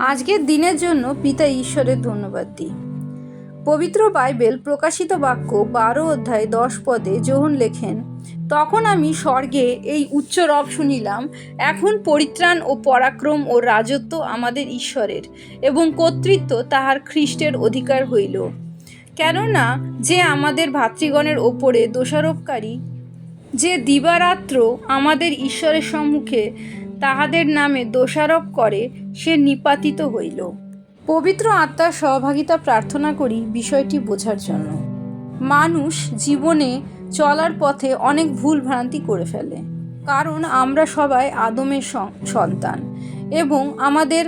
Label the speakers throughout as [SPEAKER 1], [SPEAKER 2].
[SPEAKER 1] আজকের দিনের জন্য পিতা ঈশ্বরের ধন্যবাদ দিই। পবিত্র বাইবেল প্রকাশিত বাক্য 12 অধ্যায় 10 পদে যোহন লেখেন, তখন আমি স্বর্গে এই উচ্চ রব শুনিলাম, এখন পরিত্রাণ ও পরাক্রম ও রাজত্ব আমাদের ঈশ্বরের এবং কর্তৃত্ব তাহার খ্রিস্টের অধিকার হইল। কেননা যে আমাদের ভাতৃগণের ওপরে দোষারোপকারী, যে দিবারাত্র আমাদের ঈশ্বরের সম্মুখে তাহাদের নামে দোষারোপ করে, সে নিপাতিত হইল। পবিত্র আত্মার সহভাগিতা প্রার্থনা করি বিষয়টি বোঝার জন্য। মানুষ জীবনে চলার পথে অনেক ভুল ভ্রান্তি করে ফেলে, কারণ আমরা সবাই আদমের সন্তান এবং আমাদের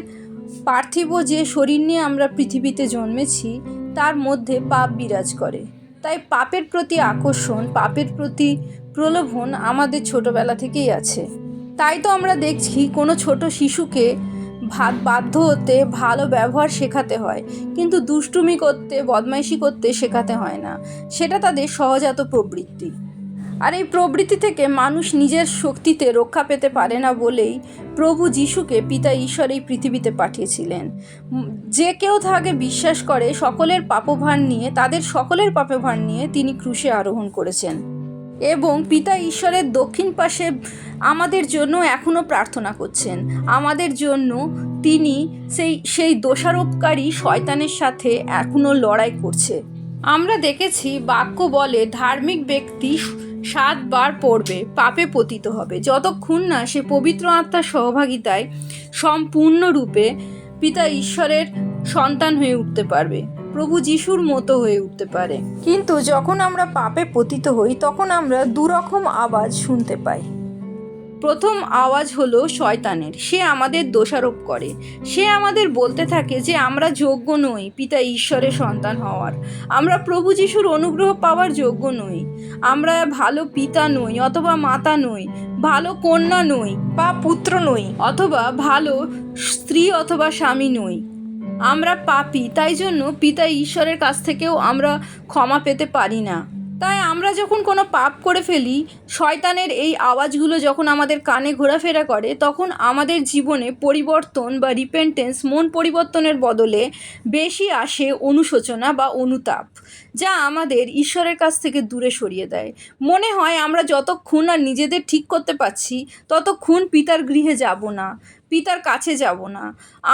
[SPEAKER 1] পার্থিব যে শরীর নিয়ে আমরা পৃথিবীতে জন্মেছি তার মধ্যে পাপ বিরাজ করে। তাই পাপের প্রতি আকর্ষণ, পাপের প্রতি প্রলোভন আমাদের ছোটবেলা থেকেই আছে। তাই তো আমরা দেখছি কোনো ছোট শিশুকে বাধ্য হতে ভালো ব্যবহার শেখাতে হয়, কিন্তু দুষ্টুমি করতে, বদমাইশি করতে শেখাতে হয় না। সেটা তাদের সহজাত প্রবৃত্তি। আর এই প্রবৃত্তি থেকে মানুষ নিজের শক্তিতে রক্ষা পেতে পারে না বলেই প্রভু যিশুকে পিতা ঈশ্বর এই পৃথিবীতে পাঠিয়েছিলেন। যে কেউ তাকে বিশ্বাস করে সকলের পাপভার নিয়ে, তাদের সকলের পাপভার নিয়ে তিনি ক্রুশে আরোহণ করেছেন এবং পিতা ঈশ্বরের দক্ষিণ পাশে আমাদের জন্য এখনও প্রার্থনা করছেন। আমাদের জন্য তিনি সেই দোষারোপকারী শয়তানের সাথে এখনও লড়াই করছে। আমরা দেখেছি বাক্য বলে ধার্মিক ব্যক্তি 7 বার পড়বে, পাপে পতিত হবে, যতক্ষণ না সে পবিত্র আত্মার সহভাগিতায় সম্পূর্ণরূপে পিতা ঈশ্বরের সন্তান হয়ে উঠতে পারবে, প্রভু যিশুর মতো হয়ে উঠতে পারে। কিন্তু যখন আমরা পাপে পতিত হই তখন আমরা দুরকম আওয়াজ শুনতে পাই। প্রথম আওয়াজ হলো শয়তানের। সে আমাদের দোষারোপ করে। সে আমাদের বলতে থাকে যে আমরা যোগ্য নই পিতা ঈশ্বরের সন্তান হওয়ার, আমরা প্রভু যিশুর অনুগ্রহ পাওয়ার যোগ্য নই, আমরা ভালো পিতা নই অথবা মাতা নই, ভালো কন্যা নই বা পুত্র নই, অথবা ভালো স্ত্রী অথবা স্বামী নই, আমরা পাপী, তাই জন্য পিতা ঈশ্বরের কাছ থেকেও আমরা ক্ষমা পেতে পারি না। তাই আমরা যখন কোনো পাপ করে ফেলি, শয়তানের এই আওয়াজগুলো যখন আমাদের কানে ঘোরাফেরা করে, তখন আমাদের জীবনে পরিবর্তন বা রিপেন্টেন্স, মন পরিবর্তনের বদলে বেশি আসে অনুশোচনা বা অনুতাপ, যা আমাদের ঈশ্বরের কাছ থেকে দূরে সরিয়ে দেয়। মনে হয় আমরা যতক্ষণ আর নিজেদের ঠিক করতে পারছি ততক্ষণ পিতার গৃহে যাব না, পিতার কাছে যাব না।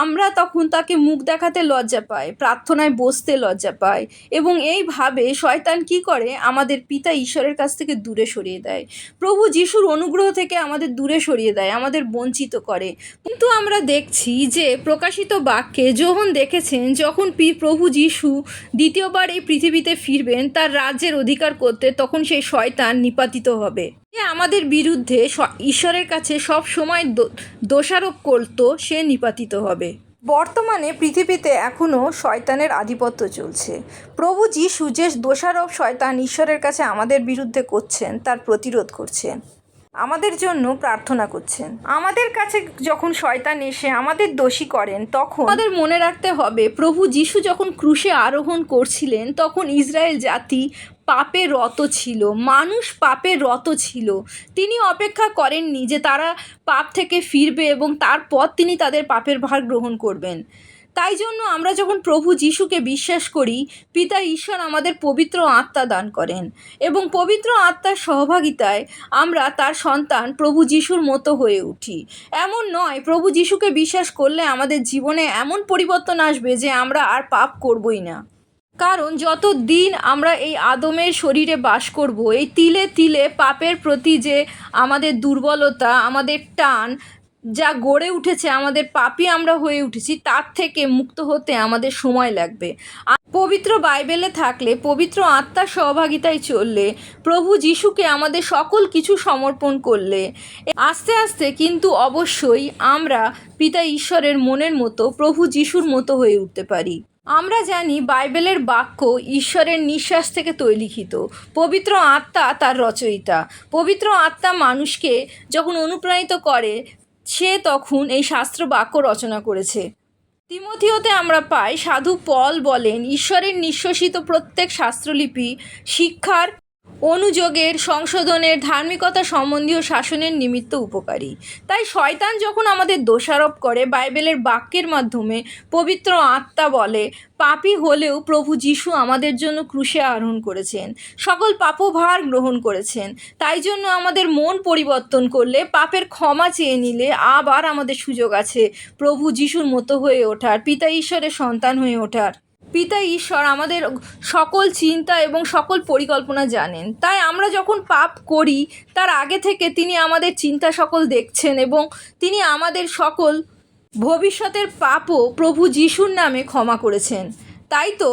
[SPEAKER 1] আমরা তখন তাকে মুখ দেখাতে লজ্জা পাই, প্রার্থনায় বসতে লজ্জা পাই এবং এইভাবে শয়তান কি করে, আমাদের পিতা ঈশ্বরের কাছ থেকে দূরে সরিয়ে দেয়, প্রভু যিশুর অনুগ্রহ থেকে আমাদের দূরে সরিয়ে দেয়, আমাদের বঞ্চিত করে। কিন্তু আমরা দেখছি যে প্রকাশিত বাক্যে যোহন দেখেছেন যখন প্রভু যিশু দ্বিতীয়বার এই পৃথিবীতে ফিরবেন তার রাজ্যের অধিকার করতে, তখন সেই শয়তান নিপাতিত হবে। যে আমাদের বিরুদ্ধে ঈশ্বরের কাছে সব সময় দোষারোপ করত, সে নিপাতিত হবে। বর্তমানে পৃথিবীতে এখনও শয়তানের আধিপত্য চলছে। প্রভু যিশু যে দোষারোপ শয়তান ঈশ্বরের কাছে আমাদের বিরুদ্ধে করছেন তার প্রতিরোধ করছেন, আমাদের জন্য প্রার্থনা করছেন। আমাদের কাছে যখন শয়তান এসে আমাদের দোষী করেন, তখন আমাদের মনে রাখতে হবে প্রভু যিশু যখন ক্রুশে আরোহণ করছিলেন তখন ইসরায়েল জাতি পাপে রত ছিল, মানুষ পাপে রত ছিল। তিনি অপেক্ষা করেননি যে তারা পাপ থেকে ফিরবে এবং তারপর তিনি তাদের পাপের ভার গ্রহণ করবেন। তাই জন্য আমরা যখন প্রভু যিশুকে বিশ্বাস করি, পিতা ঈশ্বর আমাদের পবিত্র আত্মা দান করেন এবং পবিত্র আত্মার সহভাগিতায় আমরা তার সন্তান প্রভু যিশুর মতো হয়ে উঠি। এমন নয় প্রভু যিশুকে বিশ্বাস করলে আমাদের জীবনে এমন পরিবর্তন আসবে যে আমরা আর পাপ করবই না। কারণ যত দিন আমরা এই আদমের শরীরে বাস করব, এই তিলে তিলে পাপের প্রতি যে আমাদের দুর্বলতা, আমাদের টান যা গড়ে উঠেছে, আমাদের পাপী আমরা হয়ে উঠেছি, তার থেকে মুক্ত হতে আমাদের সময় লাগবে। পবিত্র বাইবেলে থাকলে, পবিত্র আত্মার সহভাগিতায় চললে, প্রভু যিশুকে আমাদের সকল কিছু সমর্পণ করলে আস্তে আস্তে কিন্তু অবশ্যই আমরা পিতা ঈশ্বরের মনের মতো, প্রভু যিশুর মতো হয়ে উঠতে পারি। আমরা জানি বাইবেলের বাক্য ঈশ্বরের নিঃশ্বাস থেকে তৈলিখিত, পবিত্র আত্মা তার রচয়িতা। পবিত্র আত্মা মানুষকে যখন অনুপ্রাণিত করে, সে তখন এই শাস্ত্র বাক্য রচনা করেছে। তিমথিওতে আমরা পাই সাধু পল বলেন, ঈশ্বরের নিঃশ্বসিত প্রত্যেক শাস্ত্রলিপি শিক্ষার অনুযোগের, সংশোধনের, ধার্মিকতা সম্বন্ধীয় শাসনের নিমিত্ত উপকারী। তাই শয়তান যখন আমাদের দোষারোপ করে, বাইবেলের বাক্যের মাধ্যমে পবিত্র আত্মা বলে, পাপী হলেও প্রভু যীশু আমাদের জন্য ক্রুশে আরোহণ করেছেন, সকল পাপভার গ্রহণ করেছেন। তাই জন্য আমাদের মন পরিবর্তন করলে, পাপের ক্ষমা চেয়ে নিলে আবার আমাদের সুযোগ আছে প্রভু যীশুর মতো হয়ে ওঠার, পিতা ঈশ্বরের সন্তান হয়ে ওঠার। পিতা ঈশ্বর আমাদের সকল চিন্তা এবং সকল পরিকল্পনা জানেন। তাই আমরা যখন পাপ করি, তার আগে থেকে তিনি আমাদের চিন্তা সকল দেখছেন এবং তিনি আমাদের সকল ভবিষ্যতের পাপও প্রভু যীশুর নামে ক্ষমা করেছেন। তাই তো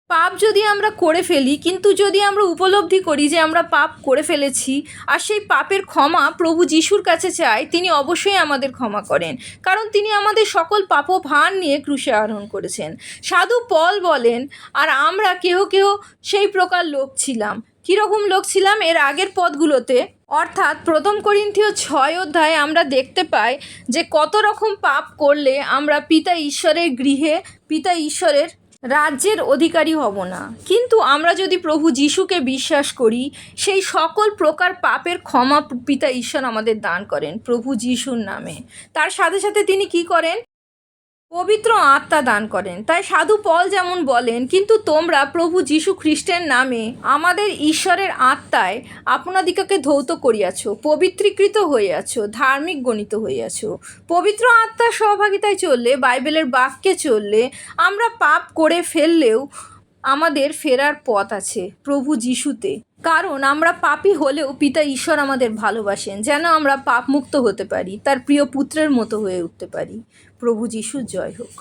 [SPEAKER 1] পাপ যদি আমরা করে ফেলি, কিন্তু যদি আমরা উপলব্ধি করি যে আমরা পাপ করে ফেলেছি আর সেই পাপের ক্ষমা প্রভু যীশুর কাছে চাই, তিনি অবশ্যই আমাদের ক্ষমা করেন, কারণ তিনি আমাদের সকল পাপভার নিয়ে ক্রুশে আরোহণ করেছেন। সাধু পল বলেন, আর আমরা কেহ কেহ সেই প্রকার লোক ছিলাম। কীরকম লোক ছিলাম? এর আগের পদগুলোতে অর্থাৎ 1 করিন্থীয় 6 অধ্যায়ে আমরা দেখতে পাই যে কত রকম পাপ করলে আমরা পিতা ঈশ্বরের গৃহে, পিতা ঈশ্বরের রাজ্যের অধিকারী হব না। কিন্তু আমরা যদি প্রভু যীশুকে বিশ্বাস করি, সেই সকল প্রকার পাপের ক্ষমা পিতা ঈশ্বর আমাদের দান করেন প্রভু যীশুর নামে। তার সাথে সাথে তিনি কি করেন? পবিত্র আত্মা দান করেন। তাই সাধু পল যেমন বলেন, কিন্তু তোমরা প্রভু যীশু খ্রিস্টের নামে আমাদের ঈশ্বরের আত্মায় আপনাদিগকে ধৌত করিয়াছ, পবিত্রীকৃত হইয়াছ, ধার্মিক গণিত হইয়াছ। পবিত্র আত্মার সহভাগিতায় চললে, বাইবেলের বাক্যে চললে, আমরা পাপ করে ফেললেও আমাদের ফেরার পথ আছে প্রভু যীশুতে। কারণ আমরা পাপী হলেও পিতা ঈশ্বর আমাদের ভালোবাসেন, যেন আমরা পাপমুক্ত হতে পারি, তার প্রিয় পুত্রের মতো হয়ে উঠতে পারি। প্রভু যীশুর জয় হোক।